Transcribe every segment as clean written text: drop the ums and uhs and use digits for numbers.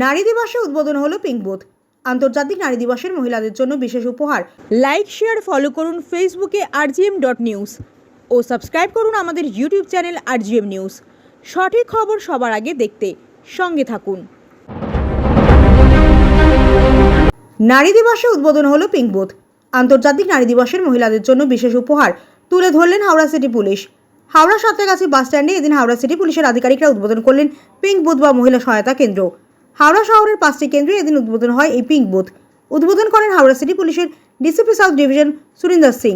নারী দিবসে উদ্বোধন হলো পিঙ্ক বুথ। আন্তর্জাতিক নারী দিবসের মহিলাদের জন্য বিশেষ উপহার। লাইক, শেয়ার, ফলো করুন ফেসবুকে rgm.news ও সাবস্ক্রাইব করুন আমাদের ইউটিউব চ্যানেল rgm নিউজ। সঠিক খবর সবার আগে দেখতে সঙ্গে থাকুন। নারী দিবসে উদ্বোধন হলো পিঙ্ক বুথ। আন্তর্জাতিক নারী দিবসের মহিলাদের জন্য বিশেষ উপহার তুলে ধরলেন হাওড়া সিটি পুলিশ। হাওড়া সাঁতরাগাছি বাস স্ট্যান্ডে এদিন হাওড়া সিটি পুলিশের আধিকারিকরা উদ্বোধন করলেন পিঙ্ক বুথ বা মহিলা সহায়তা কেন্দ্র। হাওড়া শহরের 5টি কেন্দ্রে এদিন উদ্বোধন হয় এই পিঙ্ক বুথ। উদ্বোধন করেন হাওড়া সিটি পুলিশের DCP south division Surinder Singh.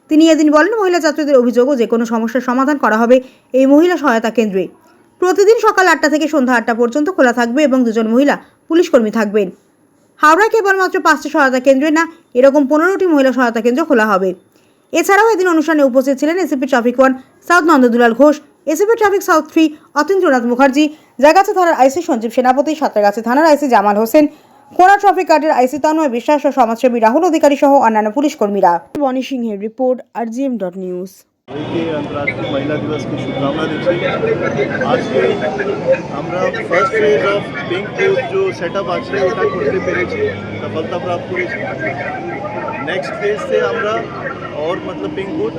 তিনি এদিন বলেন, মহিলা ছাত্রীদের অভিযোগ ও যে কোনো সমস্যার সমাধান করা হবে এই মহিলা সহায়তা কেন্দ্রে। প্রতিদিন সকাল 8টা থেকে সন্ধ্যা 8টা পর্যন্ত খোলা থাকবে এবং 2জন মহিলা পুলিশ কর্মী থাকবেন। হাওড়ায় কেবলমাত্র 5টি সহায়তা কেন্দ্রে না, এরকম 15টি মহিলা সহায়তা কেন্দ্র খোলা হবে। এছাড়াও এদিন অনুষ্ঠানে উপস্থিত ছিলেন ACP traffic 1 south Nandadulal Ghosh, ACP traffic south 3 Atindranath Mukherjee, Jagachha থানার আইসি সঞ্জীব সেনাপতি, সাঁতরাগাছি থানার আইসি জামাল হোসেন, কোনা ট্রাফিক গার্ডের আইসি তন্ময় বিশ্বাস ও সমাজসেবী রাহুল অধিকারী সহ অন্যান্য পুলিশ কর্মীরা। বনি সিংহের রিপোর্ট, rgm.news। के अंतर्राष्ट्रीय महिला दिवस की शुभकामना दीजिए। आज के আমরা first phase of pink booth जो সেটআপ আছে ওটা করতে পেরেছি, সফলতা প্রাপ্ত করেছি। নেক্সট ফেজ से আমরা और मतलब पिंक बुथ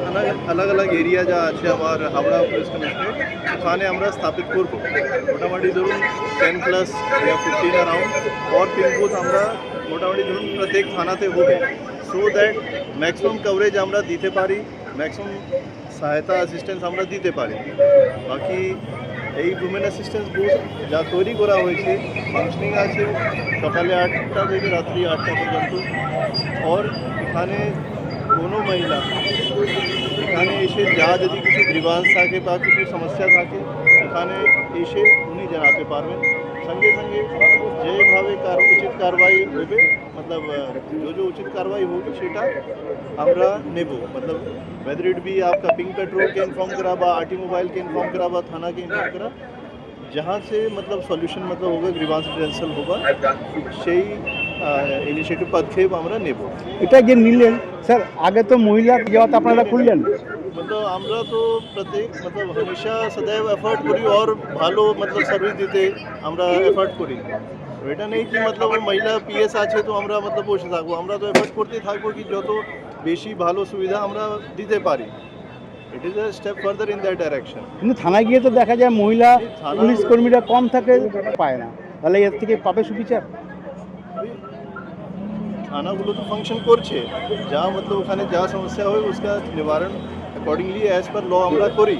अलग अलग एरिया যা আছে আমার হাওড়া পুলিশ কমিশনারেট ওখানে আমরা স্থাপিত করব। মোটামুটি ধরুন 10+ या 15 अराउंड और पिंक बुथ আমরা মোটামুটি ধরুন প্রত্যেক থানাতে হবে, সো দ্যাট ম্যাক্সিমাম কভারেজ আমরা দিতে পারি, ম্যাক্সিমাম সহায়তা অ্যাসিস্ট্যান্স আমরা দিতে পারি। বাকি এই উমেন অ্যাসিস্ট্যান্স বুথ যা তৈরি করা হয়েছে ফাংশনিং আছে সকালে 8টা থেকে রাত্রি 8টা পর্যন্ত। और এখানে কোনো মহিলা এখানে এসে যা যদি কিছু গ্রিভান্স থাকে বা কিছু সমস্যা থাকে এখানে এসে উনি জানাতে পারবেন। সঙ্গে সঙ্গে যেভাবে উচিত কারবাই হবে, मतलब जो उचित कार्रवाई होगी সেটা আমরা নেব। मतलब वेदर इट बी आपका पिंक पेट्रोल के इन्फॉर्म करा बा, आरटी मोबाइल के इन्फॉर्म करा बा, थाना के इन्फॉर्म करा, जहाँ से मतलब सॉल्यूशन मतलब होगा, ग्रीवांस रिडंसल होगा, সেই ইনিশিয়েটিভ পদক্ষেপ আমরা নেব। এটা যে নিলেন স্যার, আগে তো মহিলা যাওয়াতে আপনারা খুললেন, मतलब আমরা তো প্রত্যেক मतलब हमेशा सदैव एफर्ट করি और ভালো मतलब সার্ভিস দিতে আমরা এফর্ট করি। এটা নেই কি मतलब মহিলা পিএস আছে তো আমরা मतलब বসে থাকবো, আমরা তো এফর্ট করতেই থাকবো কি যত বেশি ভালো সুবিধা আমরা দিতে পারি। It is a step further in that direction. কিন্তু থানায় গিয়ে তো দেখা যায় মহিলা পুলিশ কর্মীরা কম থাকে, পায় না, তাহলে এর থেকে পাবে সুবিচার? থানাগুলো তো ফাংশন করছে, যা मतलब ওখানে যা সমস্যা হয় उसका নিবারণ অ্যাকর্ডিংলি অ্যাজ পার ল আমরা করি।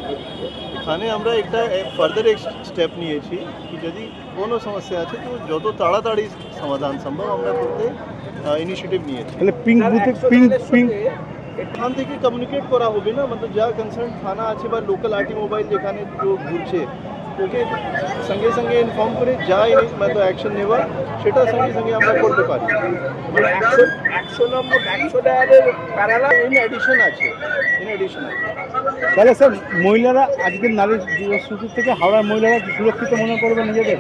এখানে আমরা একটা ফার্দার এক স্টেপ নিয়েছি কি যদি কোনো সমস্যা আছে তো যত তাড়াতাড়ি সমাধান সম্ভব আমরা করতে ইনিশিয়েটিভ নিয়েছি। তাহলে পিঙ্ক বুথে পিঙ্ক এখান থেকে কমিউনিকেট করা হবে না, मतलब যা কনসার্ন থানা আছে বা লোকাল আরটি মোবাইল যেখানে जो ঘুরছে ওকে সঙ্গে সঙ্গে ইনফর্ম করে যা मतलब অ্যাকশন নেওয়া সেটা সঙ্গে সঙ্গে আমরা করতে পারি। 100 নম্বর 100 ডায়ালের প্যারালাল ইন এডিশন আছে। তাহলে স্যার মহিলারা আজকের নারী দিবস শুরু থেকে হাওড়ার মহিলারা সুরক্ষিত মনে করবে নিজেদের?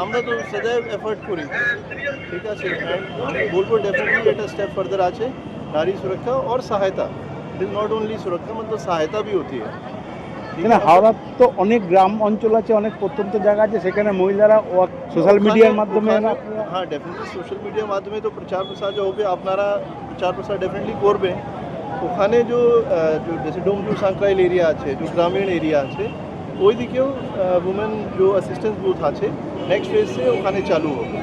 আমরা তো সदैव এফর্ট করি, ঠিক আছে, আমি বলবো डेफिनेटली এটা স্টেপ ফার্দার আছে। নারী সুরক্ষা और सहायता, इट इज नॉट ओनली सुरक्षा मतलब सहायता भी होती है। এখানে হাওড়ার তো অনেক গ্রাম অঞ্চল আছে, অনেক প্রত্যন্ত জায়গা আছে, সেখানে মহিলারা সোশ্যাল মিডিয়ার মাধ্যমে, হ্যাঁ ডেফিনেটলি সোশ্যাল মিডিয়ার মাধ্যমে তো প্রচার প্রসার যে হবে আপনারা প্রচার প্রসার ডেফিনেটলি করবেন। ওখানে যে जैसे डोमजूर सांकराइल एरिया আছে, যে গ্রামীণ এরিয়া আছে ওই দিকেও উমেন যে অ্যাসিস্ট্যান্স বুথ আছে নেক্সট ফেজে ওখানে চালু হবে।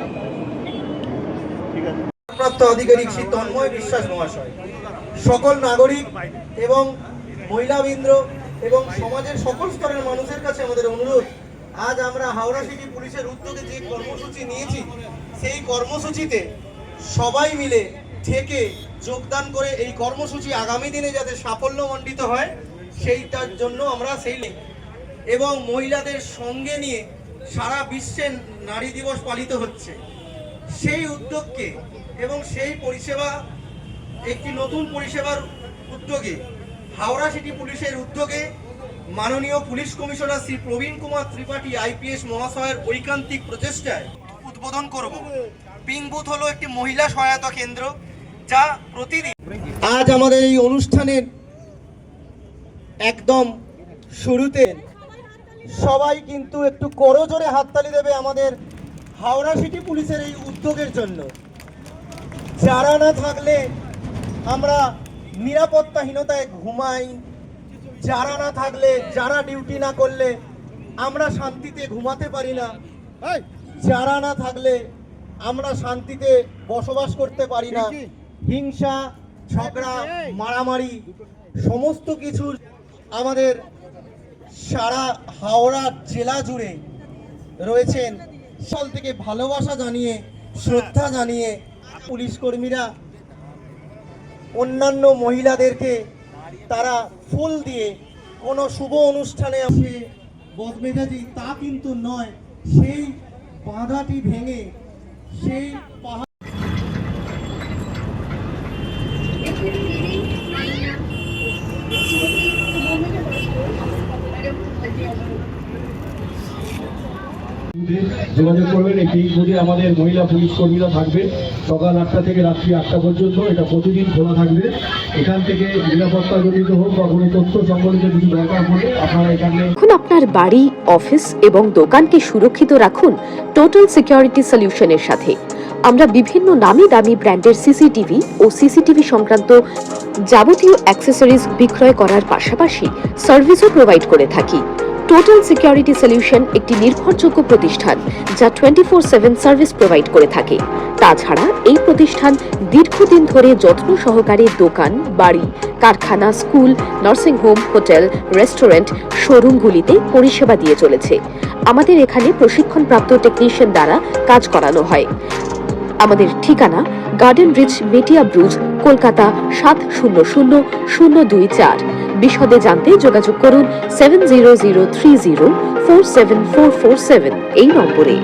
ঠিক আছে। প্রাপ্ত আধিকারিক শ্রী তন্ময় বিশ্বাস মহাশয়, সকল নাগরিক এবং মহিলাবৃন্দ এবং সমাজের সকল স্তরের মানুষের কাছে আমাদের অনুরোধ, আজ আমরা হাওড়া সিটি পুলিশের উদ্যোগে যে কর্মসূচি নিয়েছি সেই কর্মসূচিতে সবাই মিলে থেকে যোগদান করে এই কর্মসূচি আগামী দিনে যাতে সাফল্যমণ্ডিত হয় সেইটার জন্য আমরা এবং মহিলাদের সঙ্গে নিয়ে সারা বিশ্বে নারী দিবস পালিত হচ্ছে, সেই উদ্যোগকে এবং সেই পরিষেবা একটি নতুন পরিষেবার উদ্যোগে হাওড়া সিটি পুলিশের উদ্যোগে মাননীয় পুলিশ কমিশনার শ্রী প্রবীণ কুমার ত্রিপাঠী আইপিএস মহাশয়ের ঐকান্তিক প্রচেষ্টায় উদ্বোধন করব। পিঙ্ক বুথ হলো একটি মহিলা সহায়তা কেন্দ্র যা প্রতিদিন আজ আমাদের এই অনুষ্ঠানের একদম শুরুতে সবাই কিন্তু একটু করজোরে হাততালি দেবে আমাদের হাওড়া সিটি পুলিশের এই উদ্যোগের জন্য। যারা না থাকলে আমরা নিরাপত্তাহীনতায় ঘুমাই, যারা না থাকলে, যারা ডিউটি না করলে আমরা শান্তিতে ঘুমাতে পারি না, যারা না থাকলে আমরা শান্তিতে বসবাস করতে পারি না। হিংসা, ঝগড়া, মারামারি সমস্ত কিছু আমাদের সারা হাওড়া জেলা জুড়ে রয়েছেন। সাল থেকে ভালোবাসা জানিয়ে, শ্রদ্ধা জানিয়ে পুলিশ কর্মীরা অন্যান্য মহিলাদেরকে তারা ফুল দিয়ে কোনো শুভ অনুষ্ঠানে আসে বদমেজাজি তা কিন্তু নয়, সেই বাধাটি ভেঙে সেই পাহাড় যোগাযোগ করবেন। এই পিঙ্ক বুথে আমাদের মহিলা পুলিশ কর্মীরা থাকবে সকাল 8টা থেকে রাত্রি 8টা পর্যন্ত। এটা প্রতিদিন খোলা থাকবে। এখান থেকে নিরাপত্তা জনিত হোক বা কোনো তথ্য সম্বলিত কিছু দরকার হলে আপনারা এখানে। এখন আপনার বাড়ি, অফিস এবং দোকানকে সুরক্ষিত রাখুন টোটাল সিকিউরিটি সলিউশনের সাথে। আমরা বিভিন্ন নামি দামি ব্র্যান্ডের সিসিটিভি ও সিসিটিভি সংক্রান্ত যাবতীয় অ্যাক্সেসরিজ বিক্রয় করার পাশাপাশি সার্ভিসও প্রোভাইড করে থাকি। টোটাল সিকিউরিটি সলিউশন একটি নির্ভরযোগ্য প্রতিষ্ঠান যা 24/7 সার্ভিস প্রোভাইড করে থাকে। তাছাড়া এই প্রতিষ্ঠান দীর্ঘদিন ধরে যত্ন সহকারে দোকান, বাড়ি, কারখানা, school, nursing home, hotel, restaurant, শোরুমগুলিতে পরিষেবা দিয়ে চলেছে। আমাদের এখানে প্রশিক্ষণপ্রাপ্ত টেকনিশিয়ান দ্বারা কাজ করানো হয়। আমাদের ঠিকানা গার্ডেন রিচ, মেটিয়া ব্রুজ, কলকাতা 700024। বিশদে জানতে যোগাযোগ করুন 7003047447 এই নম্বরে।